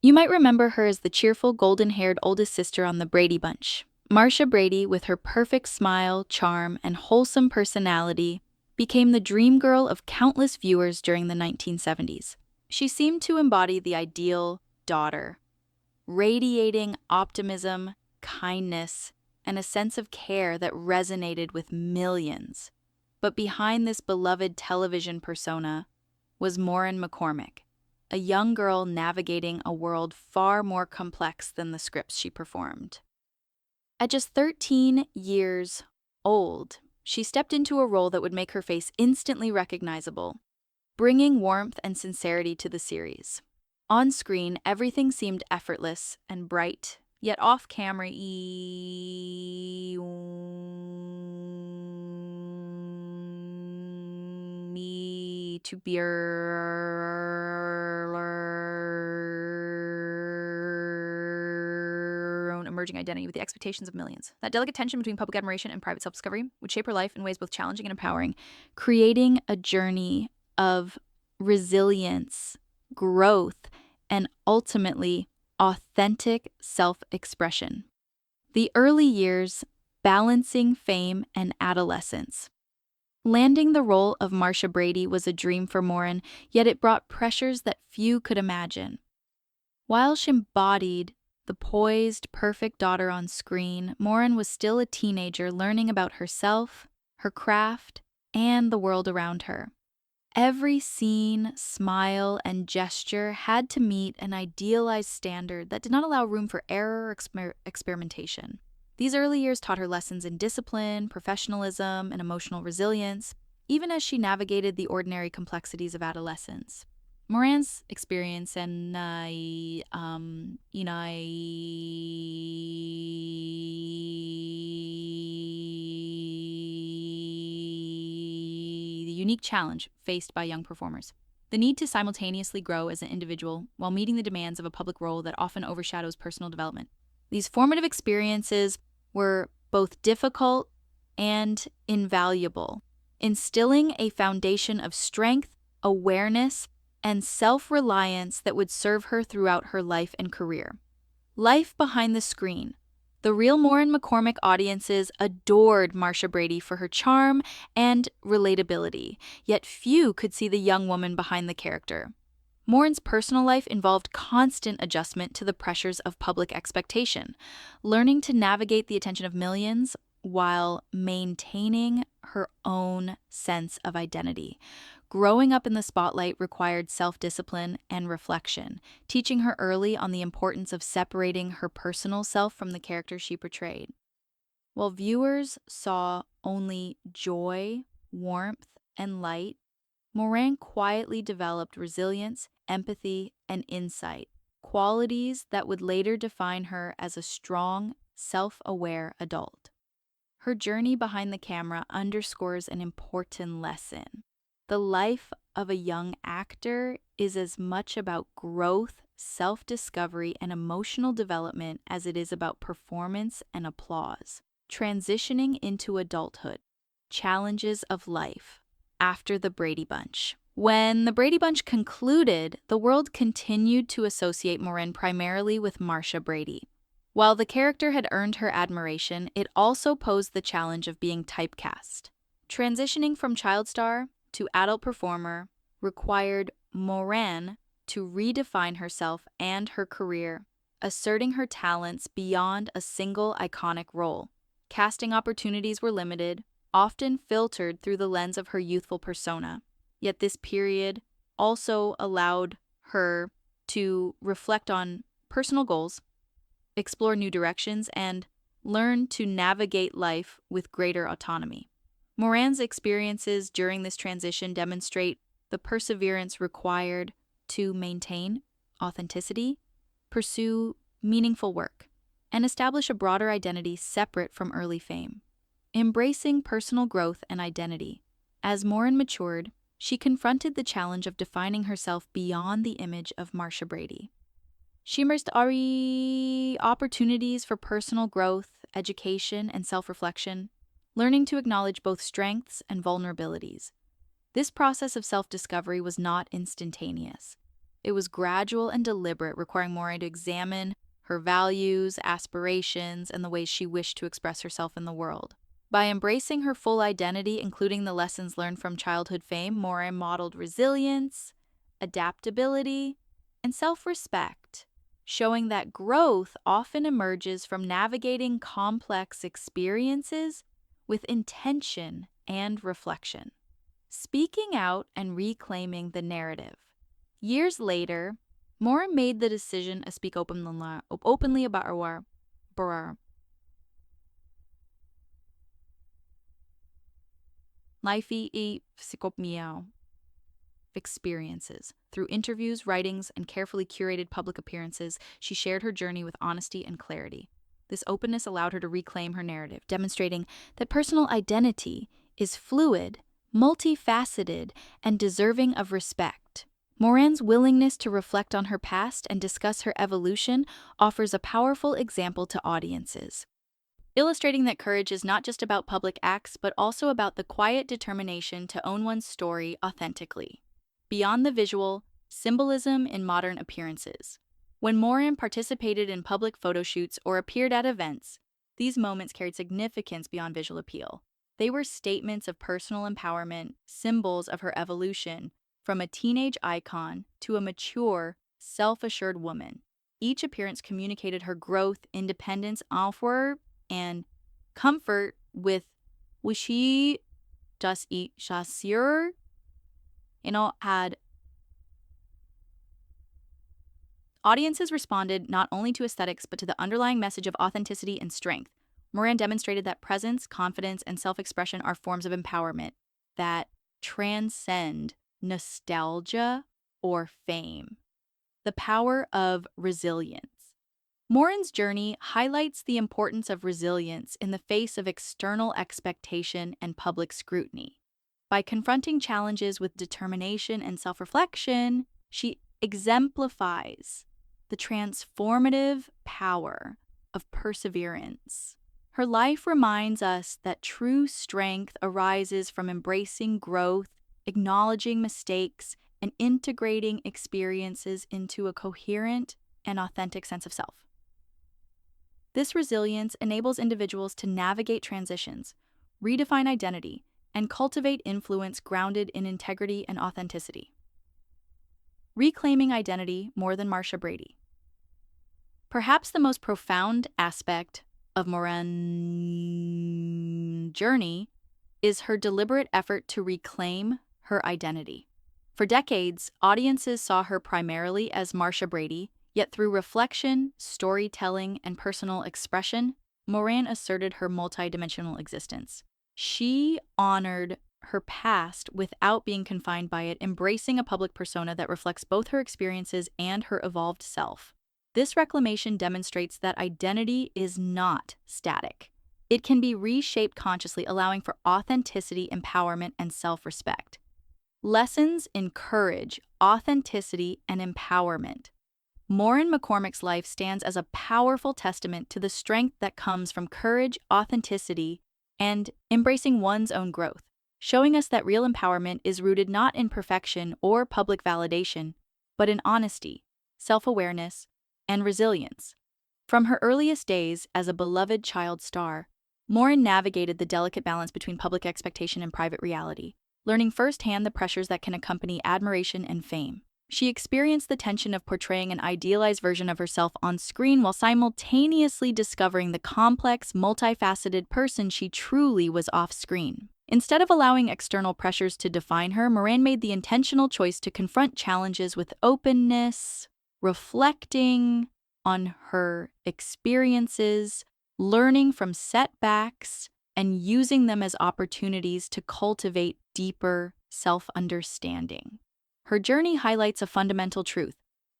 You might remember her as the cheerful, golden-haired oldest sister on the Brady Bunch. Marcia Brady, with her perfect smile, charm, and wholesome personality, became the dream girl of countless viewers during the 1970s. She seemed to embody the ideal daughter, radiating optimism, kindness, and a sense of care that resonated with millions. But behind this beloved television persona was Maureen McCormick, a young girl navigating a world far more complex than the scripts she performed. At just 13 years old, she stepped into a role that would make her face instantly recognizable, bringing warmth and sincerity to the series. On screen, everything seemed effortless and bright, yet off camera, me to be own emerging identity with the expectations of millions. That delicate tension between public admiration and private self-discovery would shape her life in ways both challenging and empowering, creating a journey of resilience, growth, and ultimately authentic self-expression. The early years, balancing fame and adolescence. Landing the role of Marcia Brady was a dream for Maureen, yet it brought pressures that few could imagine. While she embodied the poised, perfect daughter on screen, Maureen was still a teenager learning about herself, her craft, and the world around her. Every scene, smile, and gesture had to meet an idealized standard that did not allow room for error or experimentation. These early years taught her lessons in discipline, professionalism, and emotional resilience, even as she navigated the ordinary complexities of adolescence. Moran's experience and the unique challenge faced by young performers. The need to simultaneously grow as an individual while meeting the demands of a public role that often overshadows personal development. These formative experiences were both difficult and invaluable, instilling a foundation of strength, awareness, and self-reliance that would serve her throughout her life and career. Life behind the screen. The real Maureen McCormick audiences adored Marcia Brady for her charm and relatability, yet few could see the young woman behind the character. Maureen's personal life involved constant adjustment to the pressures of public expectation, learning to navigate the attention of millions while maintaining her own sense of identity. Growing up in the spotlight required self-discipline and reflection, teaching her early on the importance of separating her personal self from the character she portrayed. While viewers saw only joy, warmth, and light, Maureen quietly developed resilience, empathy, and insight, qualities that would later define her as a strong, self-aware adult. Her journey behind the camera underscores an important lesson. The life of a young actor is as much about growth, self-discovery, and emotional development as it is about performance and applause. Transitioning into adulthood, challenges of life. After the Brady Bunch. When the Brady Bunch concluded, the world continued to associate Maureen primarily with Marcia Brady. While the character had earned her admiration, it also posed the challenge of being typecast. Transitioning from child star to adult performer required Maureen to redefine herself and her career, asserting her talents beyond a single iconic role. Casting opportunities were limited, often filtered through the lens of her youthful persona. Yet this period also allowed her to reflect on personal goals, explore new directions, and learn to navigate life with greater autonomy. Maureen's experiences during this transition demonstrate the perseverance required to maintain authenticity, pursue meaningful work, and establish a broader identity separate from early fame. Embracing personal growth and identity. As Maureen matured, she confronted the challenge of defining herself beyond the image of Marcia Brady. She embraced opportunities for personal growth, education, and self-reflection, learning to acknowledge both strengths and vulnerabilities. This process of self-discovery was not instantaneous. it was gradual and deliberate, requiring Maureen to examine her values, aspirations, and the ways she wished to express herself in the world. By embracing her full identity, including the lessons learned from childhood fame, Maureen modeled resilience, adaptability, and self-respect, showing that growth often emerges from navigating complex experiences with intention and reflection. Speaking out and reclaiming the narrative. Years later, Maureen made the decision to speak openly about her life experiences. Through interviews, writings, and carefully curated public appearances, she shared her journey with honesty and clarity. This openness allowed her to reclaim her narrative, demonstrating that personal identity is fluid, multifaceted, and deserving of respect. Maureen's willingness to reflect on her past and discuss her evolution offers a powerful example to audiences, illustrating that courage is not just about public acts, but also about the quiet determination to own one's story authentically. Beyond the visual, symbolism in modern appearances. When Maureen participated in public photo shoots or appeared at events, these moments carried significance beyond visual appeal. They were statements of personal empowerment, symbols of her evolution, from a teenage icon to a mature, self-assured woman. Each appearance communicated her growth, independence, effort, and comfort with she just eat chasseur, had audiences responded not only to aesthetics but to the underlying message of authenticity and strength. Maureen demonstrated that presence, confidence, and self-expression are forms of empowerment that transcend nostalgia or fame. The power of resilience. Maureen's journey highlights the importance of resilience in the face of external expectation and public scrutiny. By confronting challenges with determination and self-reflection, she exemplifies the transformative power of perseverance. Her life reminds us that true strength arises from embracing growth, acknowledging mistakes, and integrating experiences into a coherent and authentic sense of self. This resilience enables individuals to navigate transitions, redefine identity, and cultivate influence grounded in integrity and authenticity. Reclaiming identity more than Marcia Brady. Perhaps the most profound aspect of Maureen's journey is her deliberate effort to reclaim her identity. For decades, audiences saw her primarily as Marcia Brady, yet through reflection, storytelling, and personal expression, Maureen asserted her multidimensional existence. She honored her past without being confined by it, embracing a public persona that reflects both her experiences and her evolved self. This reclamation demonstrates that identity is not static. It can be reshaped consciously, allowing for authenticity, empowerment, and self-respect. Lessons in courage, authenticity, and empowerment. Maureen McCormick's life stands as a powerful testament to the strength that comes from courage, authenticity, and embracing one's own growth, showing us that real empowerment is rooted not in perfection or public validation, but in honesty, self-awareness, and resilience. From her earliest days as a beloved child star, Maureen navigated the delicate balance between public expectation and private reality, learning firsthand the pressures that can accompany admiration and fame. She experienced the tension of portraying an idealized version of herself on screen while simultaneously discovering the complex, multifaceted person she truly was off-screen. Instead of allowing external pressures to define her, Maureen made the intentional choice to confront challenges with openness, reflecting on her experiences, learning from setbacks, and using them as opportunities to cultivate deeper self-understanding. Her journey highlights a fundamental truth.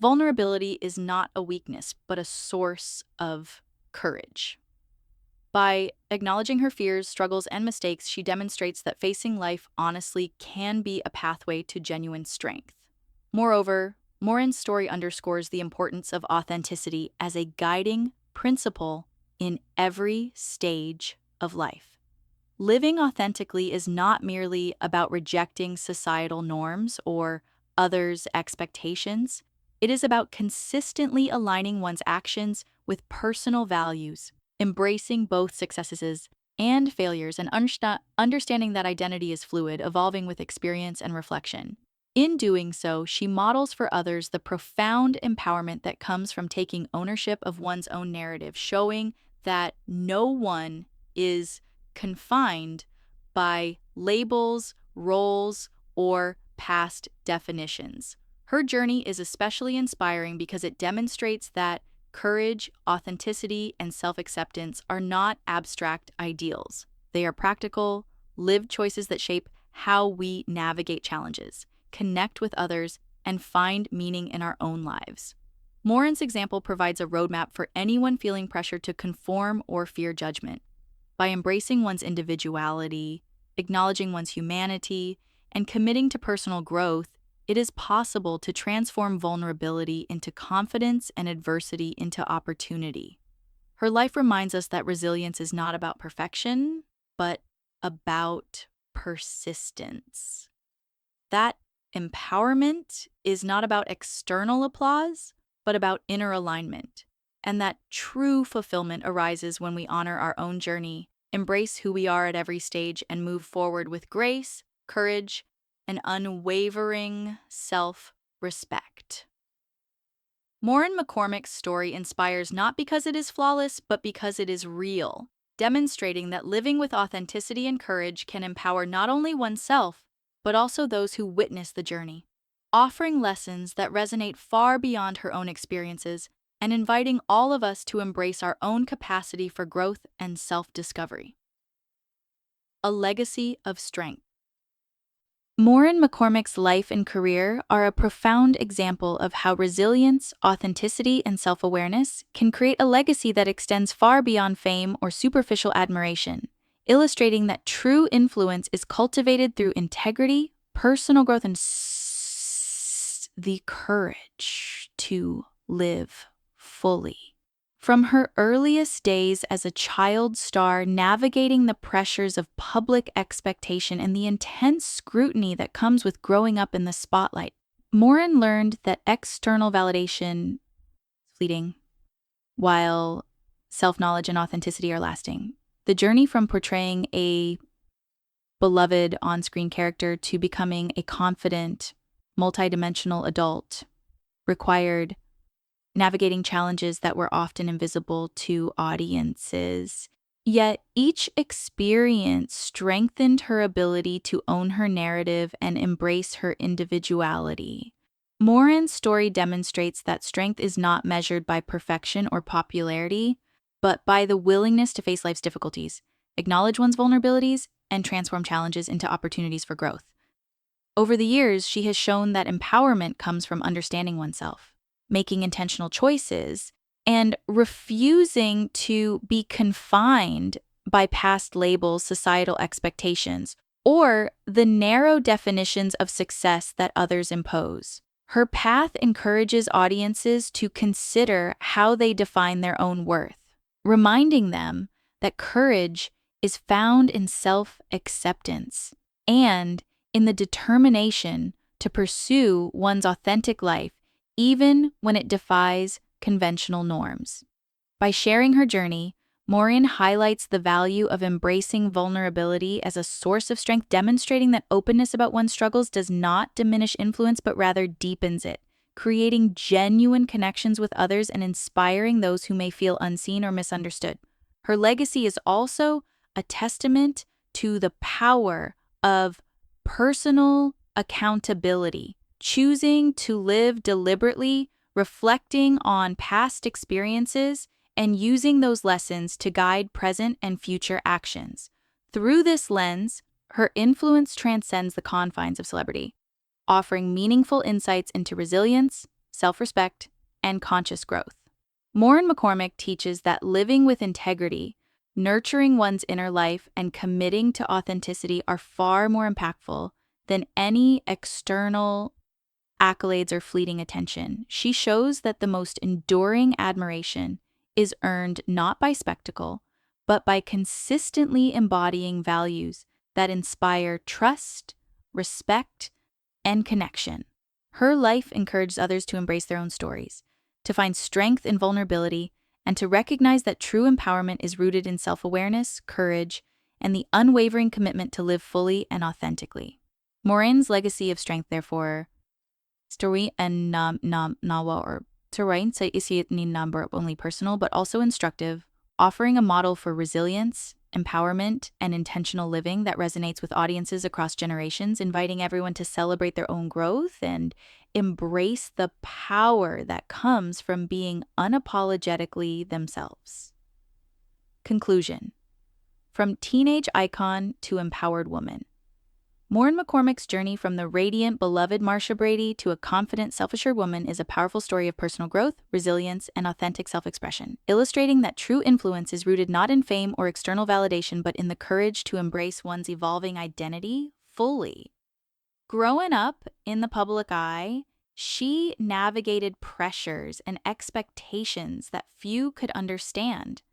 Vulnerability is not a weakness, but a source of courage. By acknowledging her fears, struggles, and mistakes, she demonstrates that facing life honestly can be a pathway to genuine strength. Moreover, Maureen's story underscores the importance of authenticity as a guiding principle in every stage of life. Living authentically is not merely about rejecting societal norms or others' expectations. It is about consistently aligning one's actions with personal values, embracing both successes and failures, and understanding that identity is fluid, evolving with experience and reflection. In doing so, she models for others the profound empowerment that comes from taking ownership of one's own narrative, showing that no one is confined by labels, roles, or past definitions. Her journey is especially inspiring because it demonstrates that courage, authenticity, and self acceptance are not abstract ideals. They are practical, lived choices that shape how we navigate challenges, connect with others, and find meaning in our own lives. Maureen's example provides a roadmap for anyone feeling pressure to conform or fear judgment. By embracing one's individuality, acknowledging one's humanity, and committing to personal growth, it is possible to transform vulnerability into confidence and adversity into opportunity. Her life reminds us that resilience is not about perfection, but about persistence. That empowerment is not about external applause, but about inner alignment. And that true fulfillment arises when we honor our own journey, embrace who we are at every stage, and move forward with grace, courage, and unwavering self-respect. Maureen McCormick's story inspires not because it is flawless, but because it is real, demonstrating that living with authenticity and courage can empower not only oneself, but also those who witness the journey, offering lessons that resonate far beyond her own experiences and inviting all of us to embrace our own capacity for growth and self-discovery. A legacy of strength. Maureen McCormick's life and career are a profound example of how resilience, authenticity, and self-awareness can create a legacy that extends far beyond fame or superficial admiration, illustrating that true influence is cultivated through integrity, personal growth, and the courage to live fully. From her earliest days as a child star, navigating the pressures of public expectation and the intense scrutiny that comes with growing up in the spotlight, Maureen learned that external validation is fleeting, while self-knowledge and authenticity are lasting. The journey from portraying a beloved on-screen character to becoming a confident, multidimensional adult required navigating challenges that were often invisible to audiences. Yet each experience strengthened her ability to own her narrative and embrace her individuality. Maureen's story demonstrates that strength is not measured by perfection or popularity, but by the willingness to face life's difficulties, acknowledge one's vulnerabilities, and transform challenges into opportunities for growth. Over the years, she has shown that empowerment comes from understanding oneself, making intentional choices, and refusing to be confined by past labels, societal expectations, or the narrow definitions of success that others impose. Her path encourages audiences to consider how they define their own worth, reminding them that courage is found in self-acceptance and in the determination to pursue one's authentic life, even when it defies conventional norms. By sharing her journey, Maureen highlights the value of embracing vulnerability as a source of strength, demonstrating that openness about one's struggles does not diminish influence but rather deepens it, creating genuine connections with others and inspiring those who may feel unseen or misunderstood. Her legacy is also a testament to the power of personal accountability, choosing to live deliberately, reflecting on past experiences, and using those lessons to guide present and future actions. Through this lens, her influence transcends the confines of celebrity, offering meaningful insights into resilience, self-respect, and conscious growth. Maureen McCormick teaches that living with integrity, nurturing one's inner life, and committing to authenticity are far more impactful than any external accolades or fleeting attention. She shows that the most enduring admiration is earned not by spectacle, but by consistently embodying values that inspire trust, respect, and connection. Her life encouraged others to embrace their own stories, to find strength in vulnerability, and to recognize that true empowerment is rooted in self-awareness, courage, and the unwavering commitment to live fully and authentically. Maureen's legacy of strength, therefore, story and nawa or terrain sa isi ni number only personal but also instructive, offering a model for resilience, empowerment, and intentional living that resonates with audiences across generations, inviting everyone to celebrate their own growth and embrace the power that comes from being unapologetically themselves. Conclusion. From teenage icon to empowered woman. Maureen McCormick's journey from the radiant, beloved Marcia Brady to a confident, self-assured woman is a powerful story of personal growth, resilience, and authentic self-expression, illustrating that true influence is rooted not in fame or external validation, but in the courage to embrace one's evolving identity fully. Growing up in the public eye, she navigated pressures and expectations that few could understand,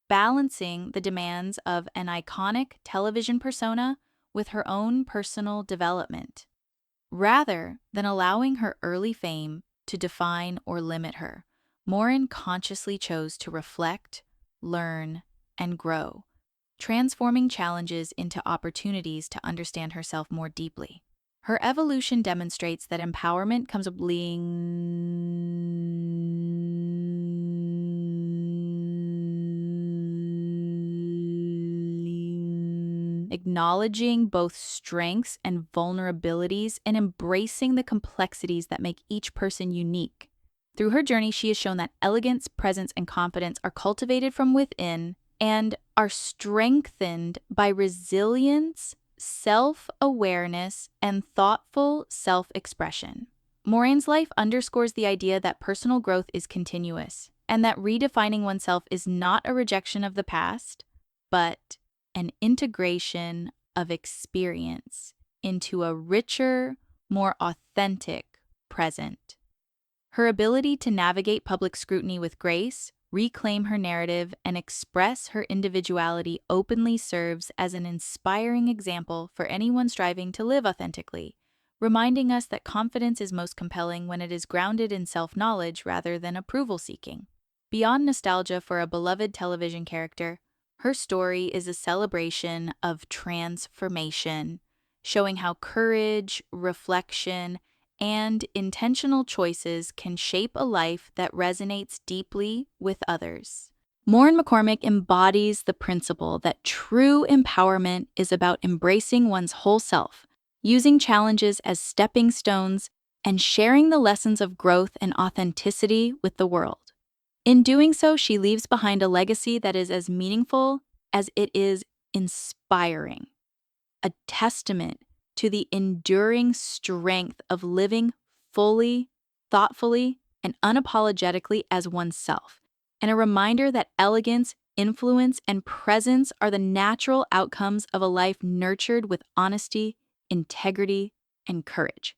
balancing the demands of an iconic television persona with her own personal development, rather than allowing her early fame to define or limit her. Maureen consciously chose to reflect, learn, and grow, transforming challenges into opportunities to understand herself more deeply. Her evolution demonstrates that empowerment comes from acknowledging both strengths and vulnerabilities and embracing the complexities that make each person unique. Through her journey, she has shown that elegance, presence, and confidence are cultivated from within and are strengthened by resilience, self-awareness, and thoughtful self-expression. Maureen's life underscores the idea that personal growth is continuous and that redefining oneself is not a rejection of the past, but an integration of experience into a richer, more authentic present. Her ability to navigate public scrutiny with grace, reclaim her narrative, and express her individuality openly serves as an inspiring example for anyone striving to live authentically, reminding us that confidence is most compelling when it is grounded in self-knowledge rather than approval-seeking. Beyond nostalgia for a beloved television character, her story is a celebration of transformation, showing how courage, reflection, and intentional choices can shape a life that resonates deeply with others. Maureen McCormick embodies the principle that true empowerment is about embracing one's whole self, using challenges as stepping stones, and sharing the lessons of growth and authenticity with the world. In doing so, she leaves behind a legacy that is as meaningful as it is inspiring, a testament to the enduring strength of living fully, thoughtfully, and unapologetically as oneself, and a reminder that elegance, influence, and presence are the natural outcomes of a life nurtured with honesty, integrity, and courage.